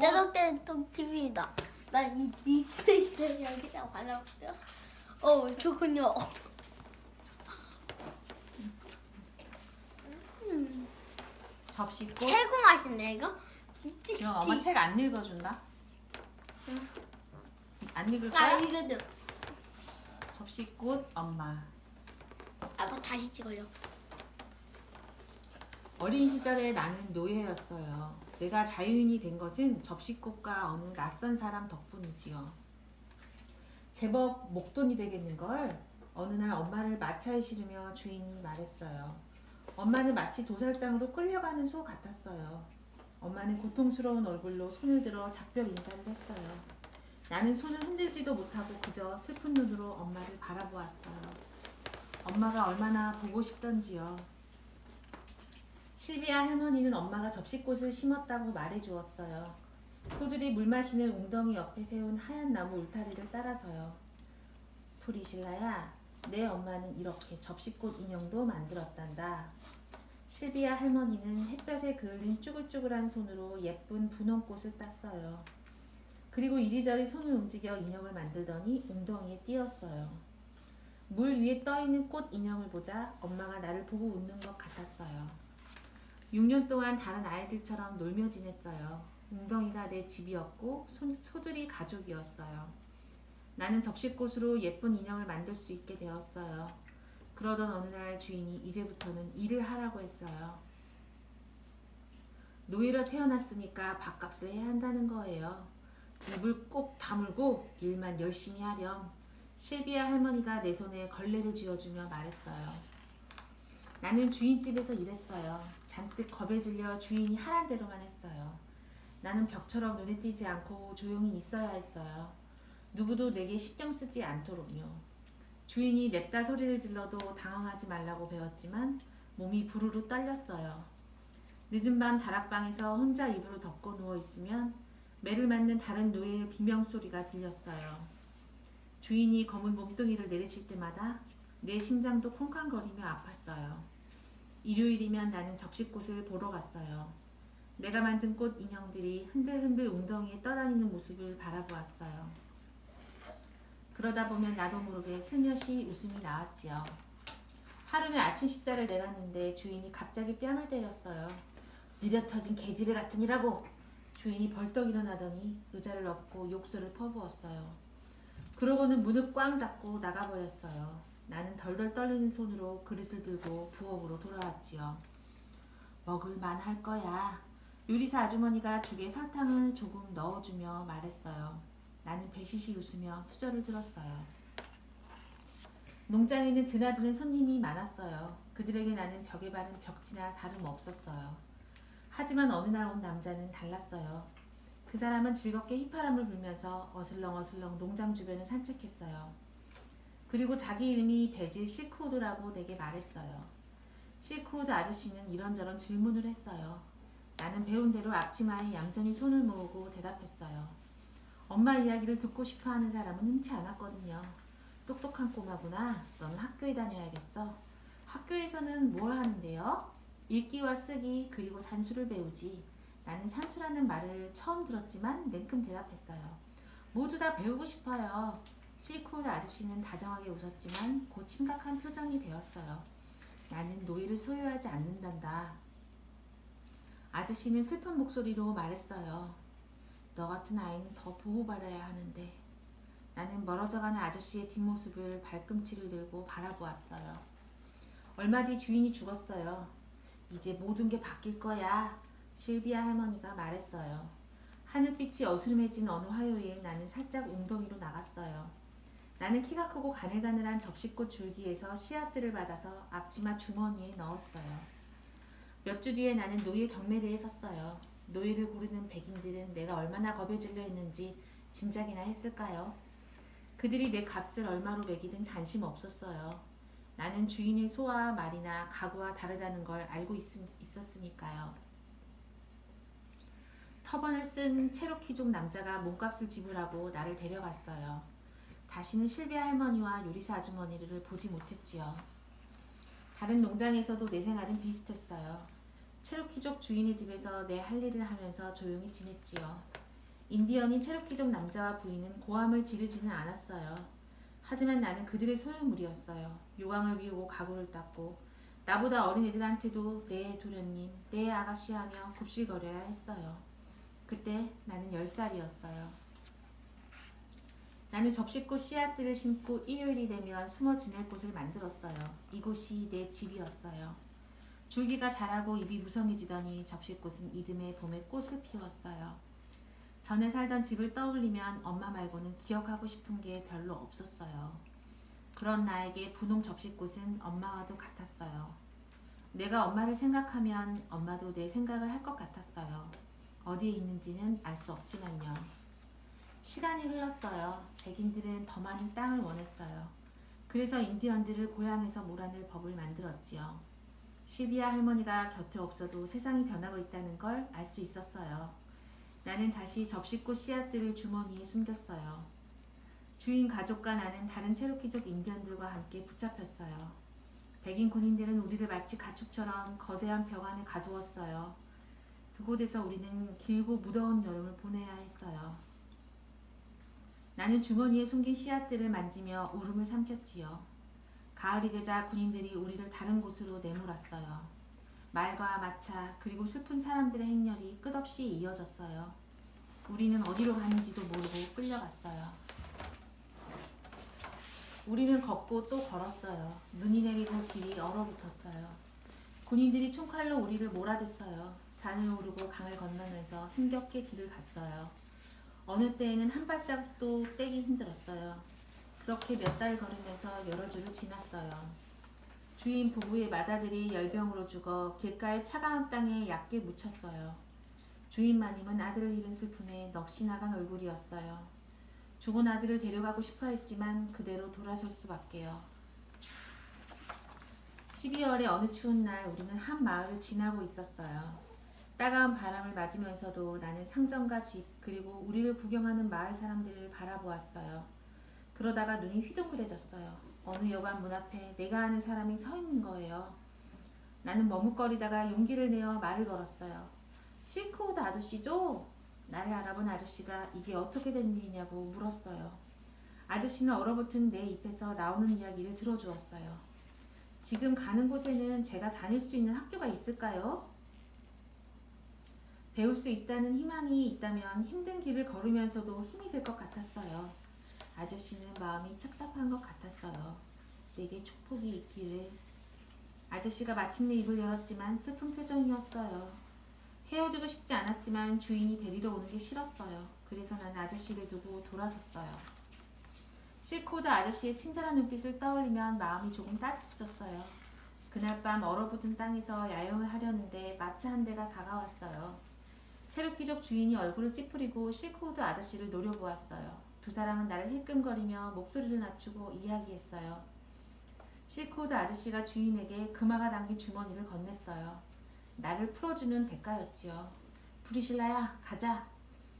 내가 때는 또 TV다. 난이 TV를 여기다 발라볼게요. 좋군요. 접시꽃. 최고 맛있네 이거. 지영 엄마 책 안 읽어준다. 안 읽을 나 거야? 이거도. 접시꽃 엄마. 아빠 다시 찍어요. 어린 시절에 나는 노예였어요. 내가 자유인이 된 것은 접시꽃과 어느 낯선 사람 덕분이지요. 제법 목돈이 되겠는걸. 어느 날 엄마를 마차에 실으며 주인이 말했어요. 엄마는 마치 도살장으로 끌려가는 소 같았어요. 엄마는 고통스러운 얼굴로 손을 들어 작별 인사를 했어요. 나는 손을 흔들지도 못하고 그저 슬픈 눈으로 엄마를 바라보았어요. 엄마가 얼마나 보고 싶던지요. 실비아 할머니는 엄마가 접시꽃을 심었다고 말해주었어요. 소들이 물 마시는 웅덩이 옆에 세운 하얀 나무 울타리를 따라서요. 프리실라야, 내 엄마는 이렇게 접시꽃 인형도 만들었단다. 실비아 할머니는 햇볕에 그을린 쭈글쭈글한 손으로 예쁜 분홍꽃을 땄어요. 그리고 이리저리 손을 움직여 인형을 만들더니 웅덩이에 띄었어요. 물 위에 떠있는 꽃 인형을 보자 엄마가 나를 보고 웃는 것 같았어요. 6년 동안 다른 아이들처럼 놀며 지냈어요. 웅덩이가 내 집이었고 소들이 가족이었어요. 나는 접시꽃으로 예쁜 인형을 만들 수 있게 되었어요. 그러던 어느 날 주인이 이제부터는 일을 하라고 했어요. 노예로 태어났으니까 밥값을 해야 한다는 거예요. 입을 꼭 다물고 일만 열심히 하렴. 실비아 할머니가 내 손에 걸레를 쥐어주며 말했어요. 나는 주인집에서 일했어요. 잔뜩 겁에 질려 주인이 하란 대로만 했어요. 나는 벽처럼 눈에 띄지 않고 조용히 있어야 했어요. 누구도 내게 신경 쓰지 않도록요. 주인이 냅다 소리를 질러도 당황하지 말라고 배웠지만 몸이 부르르 떨렸어요. 늦은 밤 다락방에서 혼자 이불을 덮고 누워있으면 매를 맞는 다른 노예의 비명소리가 들렸어요. 주인이 검은 몸뚱이를 내리칠 때마다 내 심장도 콩쾅거리며 아팠어요. 일요일이면 나는 접시꽃을 보러 갔어요. 내가 만든 꽃 인형들이 흔들흔들 웅덩이에 떠다니는 모습을 바라보았어요. 그러다 보면 나도 모르게 슬며시 웃음이 나왔지요. 하루는 아침 식사를 내갔는데 주인이 갑자기 뺨을 때렸어요. 느려터진 개집애 같으니라고. 주인이 벌떡 일어나더니 의자를 엎고 욕설을 퍼부었어요. 그러고는 문을 꽝 닫고 나가버렸어요. 나는 덜덜 떨리는 손으로 그릇을 들고 부엌으로 돌아왔지요. 먹을 만할 거야. 요리사 아주머니가 죽에 설탕을 조금 넣어주며 말했어요. 나는 배시시 웃으며 수저를 들었어요. 농장에는 드나드는 손님이 많았어요. 그들에게 나는 벽에 바른 벽지나 다름없었어요. 하지만 어느 날 온 남자는 달랐어요. 그 사람은 즐겁게 휘파람을 불면서 어슬렁어슬렁 농장 주변을 산책했어요. 그리고 자기 이름이 베질 실크우드라고 내게 말했어요. 실크우드 아저씨는 이런저런 질문을 했어요. 나는 배운 대로 앞치마에 얌전히 손을 모으고 대답했어요. 엄마 이야기를 듣고 싶어하는 사람은 흔치 않았거든요. 똑똑한 꼬마구나. 너는 학교에 다녀야겠어. 학교에서는 뭘 하는데요? 읽기와 쓰기 그리고 산수를 배우지. 나는 산수라는 말을 처음 들었지만 냉큼 대답했어요. 모두 다 배우고 싶어요. 실크우드 아저씨는 다정하게 웃었지만 곧 심각한 표정이 되었어요. 나는 노예를 소유하지 않는단다. 아저씨는 슬픈 목소리로 말했어요. 너 같은 아이는 더 보호받아야 하는데. 나는 멀어져가는 아저씨의 뒷모습을 발꿈치를 들고 바라보았어요. 얼마 뒤 주인이 죽었어요. 이제 모든 게 바뀔 거야. 실비아 할머니가 말했어요. 하늘빛이 어스름해진 어느 화요일 나는 살짝 웅덩이로 나갔어요. 나는 키가 크고 가늘가늘한 접시꽃 줄기에서 씨앗들을 받아서 앞치마 주머니에 넣었어요. 몇 주 뒤에 나는 노예 경매대에 섰어요. 노예를 고르는 백인들은 내가 얼마나 겁에 질려 있는지 짐작이나 했을까요? 그들이 내 값을 얼마로 매기든 관심 없었어요. 나는 주인의 소와 말이나 가구와 다르다는 걸 알고 있었으니까요. 터번을 쓴 체로키족 남자가 몸값을 지불하고 나를 데려갔어요. 다시는 실비아 할머니와 요리사 아주머니를 보지 못했지요. 다른 농장에서도 내 생활은 비슷했어요. 체로키족 주인의 집에서 내 할 일을 하면서 조용히 지냈지요. 인디언인 체로키족 남자와 부인은 고함을 지르지는 않았어요. 하지만 나는 그들의 소유물이었어요. 요강을 비우고 가구를 닦고 나보다 어린 애들한테도 네 도련님, 네 아가씨 하며 굽실거려야 했어요. 그때 나는 10살이었어요. 나는 접시꽃 씨앗들을 심고 일요일이 되면 숨어 지낼 곳을 만들었어요. 이곳이 내 집이었어요. 줄기가 자라고 잎이 무성해지더니 접시꽃은 이듬해 봄에 꽃을 피웠어요. 전에 살던 집을 떠올리면 엄마 말고는 기억하고 싶은 게 별로 없었어요. 그런 나에게 분홍 접시꽃은 엄마와도 같았어요. 내가 엄마를 생각하면 엄마도 내 생각을 할 것 같았어요. 어디에 있는지는 알 수 없지만요. 시간이 흘렀어요. 백인들은 더 많은 땅을 원했어요. 그래서 인디언들을 고향에서 몰아낼 법을 만들었지요. 실비아 할머니가 곁에 없어도 세상이 변하고 있다는 걸 알 수 있었어요. 나는 다시 접시꽃 씨앗들을 주머니에 숨겼어요. 주인 가족과 나는 다른 체로키족 인디언들과 함께 붙잡혔어요. 백인 군인들은 우리를 마치 가축처럼 거대한 벽 안에 가두었어요. 그곳에서 우리는 길고 무더운 여름을 보내야 했어요. 나는 주머니에 숨긴 씨앗들을 만지며 울음을 삼켰지요. 가을이 되자 군인들이 우리를 다른 곳으로 내몰았어요. 말과 마차 그리고 슬픈 사람들의 행렬이 끝없이 이어졌어요. 우리는 어디로 가는지도 모르고 끌려갔어요. 우리는 걷고 또 걸었어요. 눈이 내리고 길이 얼어붙었어요. 군인들이 총칼로 우리를 몰아댔어요. 산을 오르고 강을 건너면서 힘겹게 길을 갔어요. 어느 때에는 한 발짝도 떼기 힘들었어요. 그렇게 몇 달 걸으면서 여러 주를 지났어요. 주인 부부의 맏아들이 열병으로 죽어 길가의 차가운 땅에 얕게 묻혔어요. 주인 마님은 아들을 잃은 슬픔에 넋이 나간 얼굴이었어요. 죽은 아들을 데려가고 싶어 했지만 그대로 돌아설 수밖에요. 12월의 어느 추운 날 우리는 한 마을을 지나고 있었어요. 따가운 바람을 맞으면서도 나는 상점과 집 그리고 우리를 구경하는 마을 사람들을 바라보았어요. 그러다가 눈이 휘둥그레졌어요. 어느 여관 문 앞에 내가 아는 사람이 서 있는 거예요. 나는 머뭇거리다가 용기를 내어 말을 걸었어요. 실크우드 아저씨죠? 나를 알아본 아저씨가 이게 어떻게 된 일이냐고 물었어요. 아저씨는 얼어붙은 내 입에서 나오는 이야기를 들어주었어요. 지금 가는 곳에는 제가 다닐 수 있는 학교가 있을까요? 배울 수 있다는 희망이 있다면 힘든 길을 걸으면서도 힘이 될 것 같았어요. 아저씨는 마음이 착잡한 것 같았어요. 내게 축복이 있기를. 아저씨가 마침내 입을 열었지만 슬픈 표정이었어요. 헤어지고 싶지 않았지만 주인이 데리러 오는 게 싫었어요. 그래서 난 아저씨를 두고 돌아섰어요. 실코드 아저씨의 친절한 눈빛을 떠올리면 마음이 조금 따뜻해졌어요. 그날 밤 얼어붙은 땅에서 야영을 하려는데 마차 한 대가 다가왔어요. 체르키족 주인이 얼굴을 찌푸리고 실코드 아저씨를 노려보았어요. 두 사람은 나를 힐끔거리며 목소리를 낮추고 이야기했어요. 실코드 아저씨가 주인에게 금화가 담긴 주머니를 건넸어요. 나를 풀어주는 대가였지요. 프리실라야, 가자.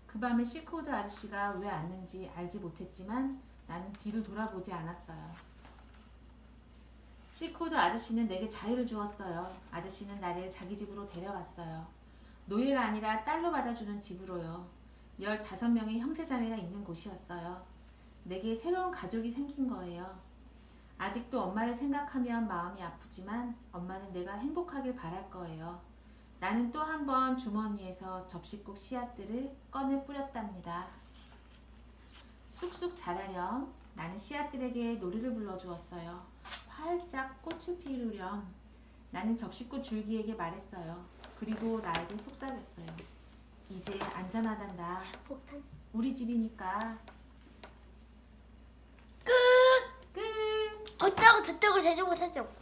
그 밤에 실코드 아저씨가 왜 왔는지 알지 못했지만 나는 뒤를 돌아보지 않았어요. 실코드 아저씨는 내게 자유를 주었어요. 아저씨는 나를 자기 집으로 데려갔어요. 노예가 아니라 딸로 받아주는 집으로요. 15명의 형제자매가 있는 곳이었어요. 내게 새로운 가족이 생긴 거예요. 아직도 엄마를 생각하면 마음이 아프지만 엄마는 내가 행복하길 바랄 거예요. 나는 또 한 번 주머니에서 접시꽃 씨앗들을 꺼내 뿌렸답니다. 쑥쑥 자라렴. 나는 씨앗들에게 노래를 불러주었어요. 활짝 꽃을 피우렴. 나는 접시꽃 줄기에게 말했어요. 그리고 나에게 속삭였어요. 이제 안전하단다. 폭탄. 우리 집이니까. 끝. 끝. 어쩌고 저쩌고 저쩌고 저쩌고.